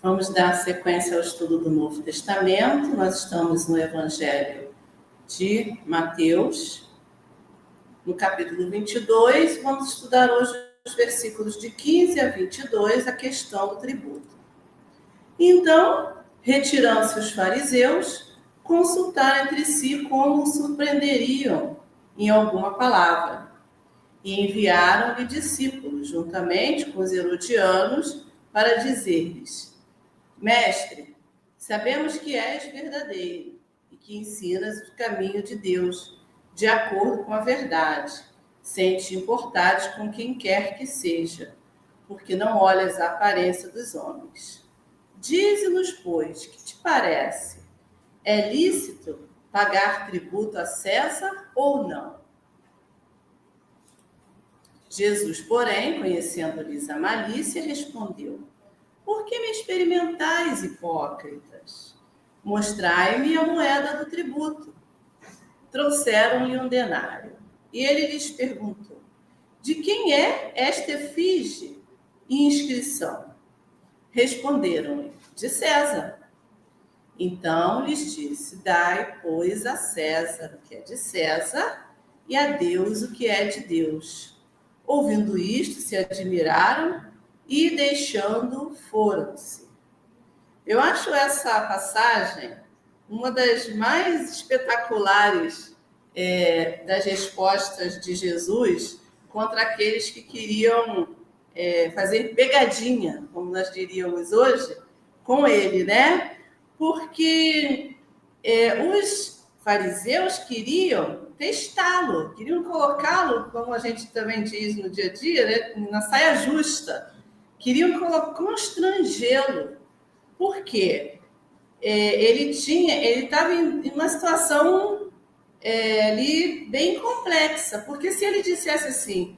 Vamos dar sequência ao estudo do Novo Testamento. Nós estamos no Evangelho de Mateus, no capítulo 22. Vamos estudar hoje os versículos de 15 a 22, a questão do tributo. Então, retirando-se os fariseus, consultaram entre si como o surpreenderiam em alguma palavra. E enviaram-lhe discípulos, juntamente com os herodianos, para dizer-lhes: Mestre, sabemos que és verdadeiro e que ensinas o caminho de Deus, de acordo com a verdade, sem te importares com quem quer que seja, porque não olhas a aparência dos homens. Dize-nos, pois, que te parece? É lícito pagar tributo a César ou não? Jesus, porém, conhecendo-lhes a malícia, respondeu: Por que me experimentais, hipócritas? Mostrai-me a moeda do tributo. Trouxeram-lhe um denário. E ele lhes perguntou: De quem é esta efígie e inscrição? Responderam-lhe: De César. Então lhes disse: Dai, pois, a César o que é de César e a Deus o que é de Deus. Ouvindo isto, se admiraram e, deixando, foram-se. Eu acho essa passagem uma das mais espetaculares das respostas de Jesus contra aqueles que queriam fazer pegadinha, como nós diríamos hoje, com ele, né? Porque os fariseus queriam testá-lo, queriam colocá-lo, como a gente também diz no dia a dia, né, na saia justa. Queriam constrangê-lo. Por quê? Ele estava em uma situação ali bem complexa, porque se ele dissesse assim,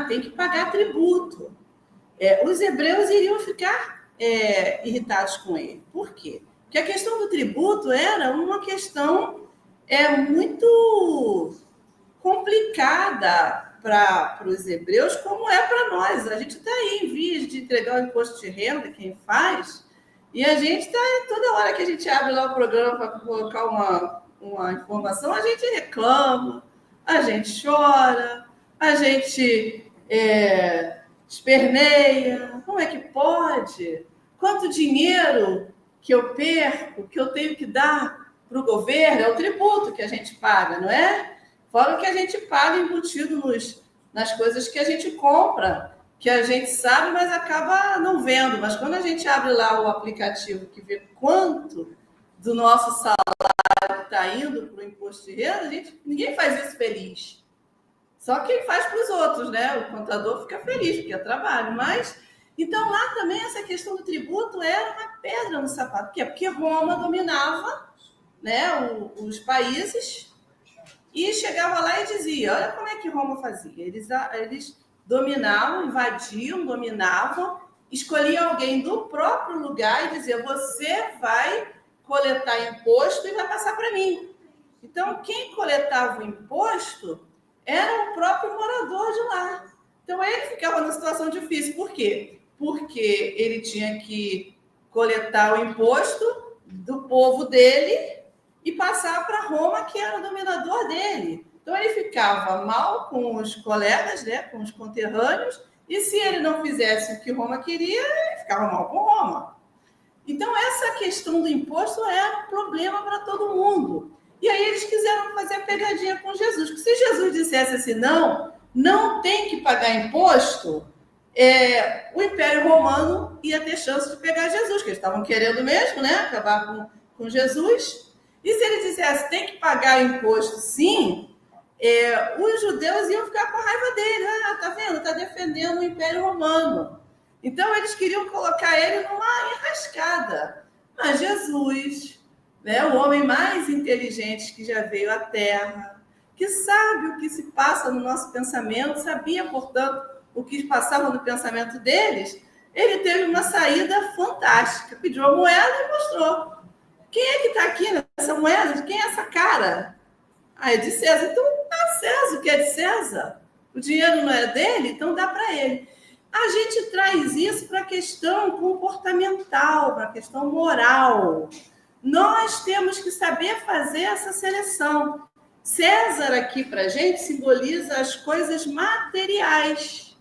tem que pagar tributo, os hebreus iriam ficar irritados com ele. Por quê? Porque a questão do tributo era uma questão muito complicada para os hebreus, como é para nós. A gente está aí em vias de entregar o imposto de renda, quem faz, e a gente está, toda hora que a gente abre lá o programa para colocar uma informação, a gente reclama, a gente chora, a gente esperneia. Como é que pode? Quanto dinheiro que eu perco, que eu tenho que dar para o governo? É o tributo que a gente paga, não é? Fora o que a gente paga embutido nas coisas que a gente compra, que a gente sabe, mas acaba não vendo. Mas quando a gente abre lá o aplicativo que vê quanto do nosso salário está indo para o imposto de renda, ninguém faz isso feliz. Só quem faz para os outros, né? O contador fica feliz, porque é trabalho. Mas, então, lá também essa questão do tributo era uma pedra no sapato. Por quê? Porque Roma dominava, né, os países, e chegava lá e dizia: olha como é que Roma fazia. Eles dominavam, invadiam, dominavam, escolhiam alguém do próprio lugar e dizia: você vai coletar imposto e vai passar para mim. Então, quem coletava o imposto era o próprio morador de lá. Então, ele ficava numa situação difícil. Por quê? Porque ele tinha que coletar o imposto do povo dele e passar para Roma, que era o dominador dele. Então, ele ficava mal com os colegas, né, com os conterrâneos, e se ele não fizesse o que Roma queria, ele ficava mal com Roma. Então, essa questão do imposto era um problema para todo mundo. E aí eles quiseram fazer a pegadinha com Jesus. Porque se Jesus dissesse assim, não tem que pagar imposto, o Império Romano ia ter chance de pegar Jesus, que eles estavam querendo mesmo, né, acabar com Jesus. E se ele dissesse, tem que pagar imposto sim, os judeus iam ficar com a raiva dele. Tá vendo? Está defendendo o Império Romano. Então, eles queriam colocar ele numa enrascada. Mas Jesus, né, o homem mais inteligente que já veio à Terra, que sabe o que se passa no nosso pensamento, sabia, portanto, o que passava no pensamento deles, ele teve uma saída fantástica. Pediu a moeda e mostrou. Quem é que está aqui nessa moeda? De quem é essa cara? É de César. Então, dá a César o que é de César. O dinheiro não é dele, então dá para ele. A gente traz isso para a questão comportamental, para a questão moral. Nós temos que saber fazer essa seleção. César aqui para a gente simboliza as coisas materiais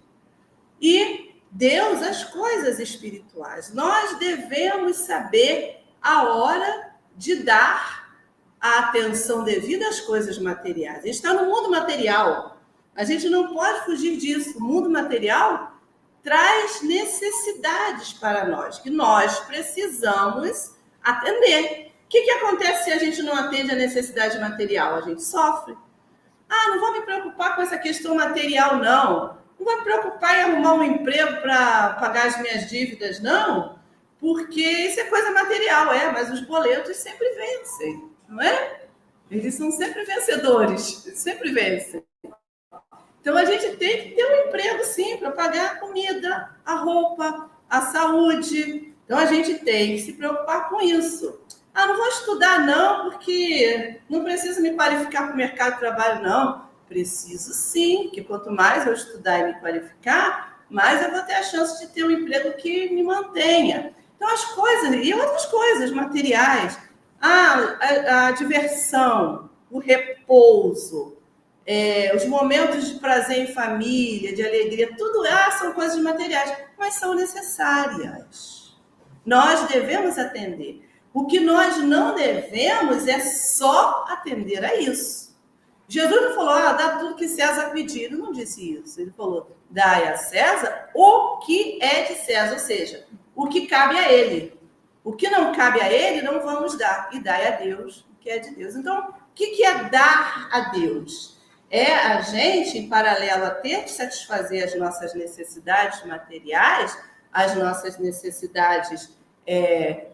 e Deus as coisas espirituais. Nós devemos saber a hora de dar a atenção devida às coisas materiais. A gente está no mundo material. A gente não pode fugir disso. O mundo material traz necessidades para nós, que nós precisamos atender. O que acontece se a gente não atende a necessidade material? A gente sofre. Não vou me preocupar com essa questão material, não. Não vou me preocupar em arrumar um emprego para pagar as minhas dívidas, não. Porque isso é coisa material, mas os boletos sempre vencem, não é? Eles são sempre vencedores, sempre vencem. Então, a gente tem que ter um emprego, sim, para pagar a comida, a roupa, a saúde. Então, a gente tem que se preocupar com isso. Não vou estudar, não, porque não preciso me qualificar para o mercado de trabalho, não. Preciso, sim, porque quanto mais eu estudar e me qualificar, mais eu vou ter a chance de ter um emprego que me mantenha. Então, as coisas, e outras coisas materiais, a diversão, o repouso, os momentos de prazer em família, de alegria, tudo são coisas materiais, mas são necessárias. Nós devemos atender. O que nós não devemos é só atender a isso. Jesus não falou, dá tudo que César pedir. Ele não disse isso. Ele falou, dai a César o que é de César, ou seja, o que cabe a ele. O que não cabe a ele, não vamos dar. E dai a Deus o que é de Deus. Então, o que é dar a Deus? É a gente, em paralelo a ter que satisfazer as nossas necessidades materiais, as nossas necessidades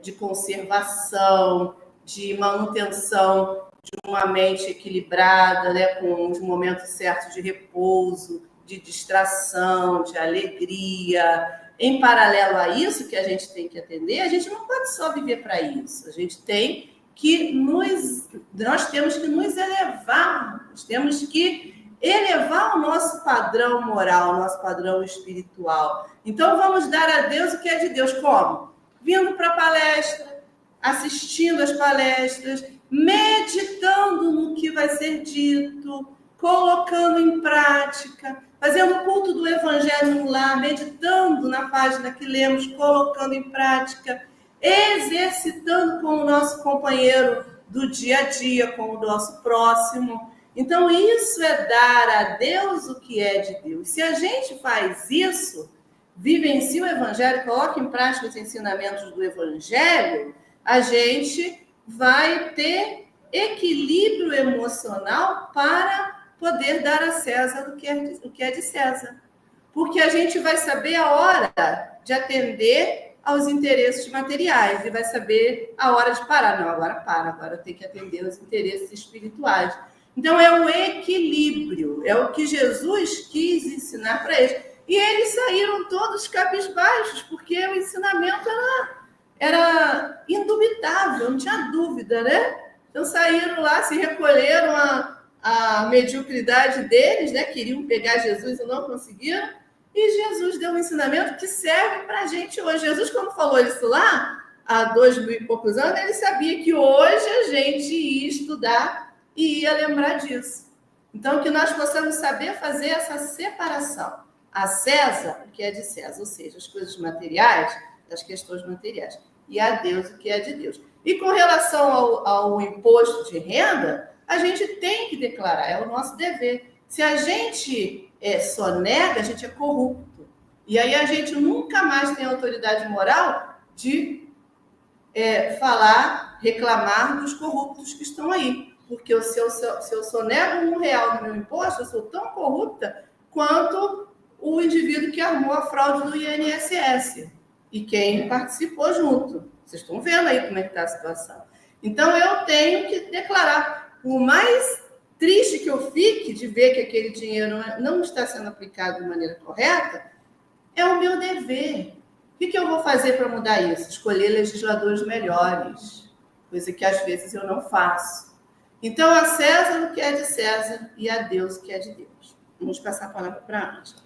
de conservação, de manutenção de uma mente equilibrada, né, com os momentos certos de repouso, de distração, de alegria. Em paralelo a isso que a gente tem que atender, a gente não pode só viver para isso. A gente tem que nós temos que nos elevar, nós temos que elevar o nosso padrão moral, o nosso padrão espiritual. Então, vamos dar a Deus o que é de Deus. Como? Vindo para a palestra, assistindo às palestras, meditando no que vai ser dito, colocando em prática, fazendo o culto do Evangelho no lar, meditando na página que lemos, colocando em prática, exercitando com o nosso companheiro do dia a dia, com o nosso próximo. Então, isso é dar a Deus o que é de Deus. Se a gente faz isso, vivencia o Evangelho, coloca em prática os ensinamentos do Evangelho, a gente vai ter equilíbrio emocional para poder dar a César o que é de César. Porque a gente vai saber a hora de atender aos interesses materiais e vai saber a hora de parar. Não, agora tem que atender aos interesses espirituais. Então, é um equilíbrio, é o que Jesus quis ensinar para eles. E eles saíram todos cabisbaixos, porque o ensinamento era indubitável, não tinha dúvida, né? Então, saíram lá, se recolheram a mediocridade deles, né? Queriam pegar Jesus e não conseguiram. E Jesus deu um ensinamento que serve para a gente hoje. Jesus, quando falou isso lá, há 2000 e poucos anos, ele sabia que hoje a gente ia estudar e ia lembrar disso. Então, que nós possamos saber fazer essa separação. A César, o que é de César, ou seja, as coisas materiais, das questões materiais. E a Deus, o que é de Deus. E com relação ao imposto de renda, a gente tem que declarar, é o nosso dever. Se a gente só nega, a gente é corrupto. E aí a gente nunca mais tem autoridade moral de falar, reclamar dos corruptos que estão aí. Porque se eu só nego R$1 no meu imposto, eu sou tão corrupta quanto o indivíduo que armou a fraude do INSS. E quem participou junto. Vocês estão vendo aí como é que está a situação. Então, eu tenho que declarar. Por mais triste que eu fique de ver que aquele dinheiro não está sendo aplicado de maneira correta, é o meu dever. O que eu vou fazer para mudar isso? Escolher legisladores melhores, coisa que às vezes eu não faço. Então, a César o que é de César e a Deus o que é de Deus. Vamos passar a palavra para a Ângela.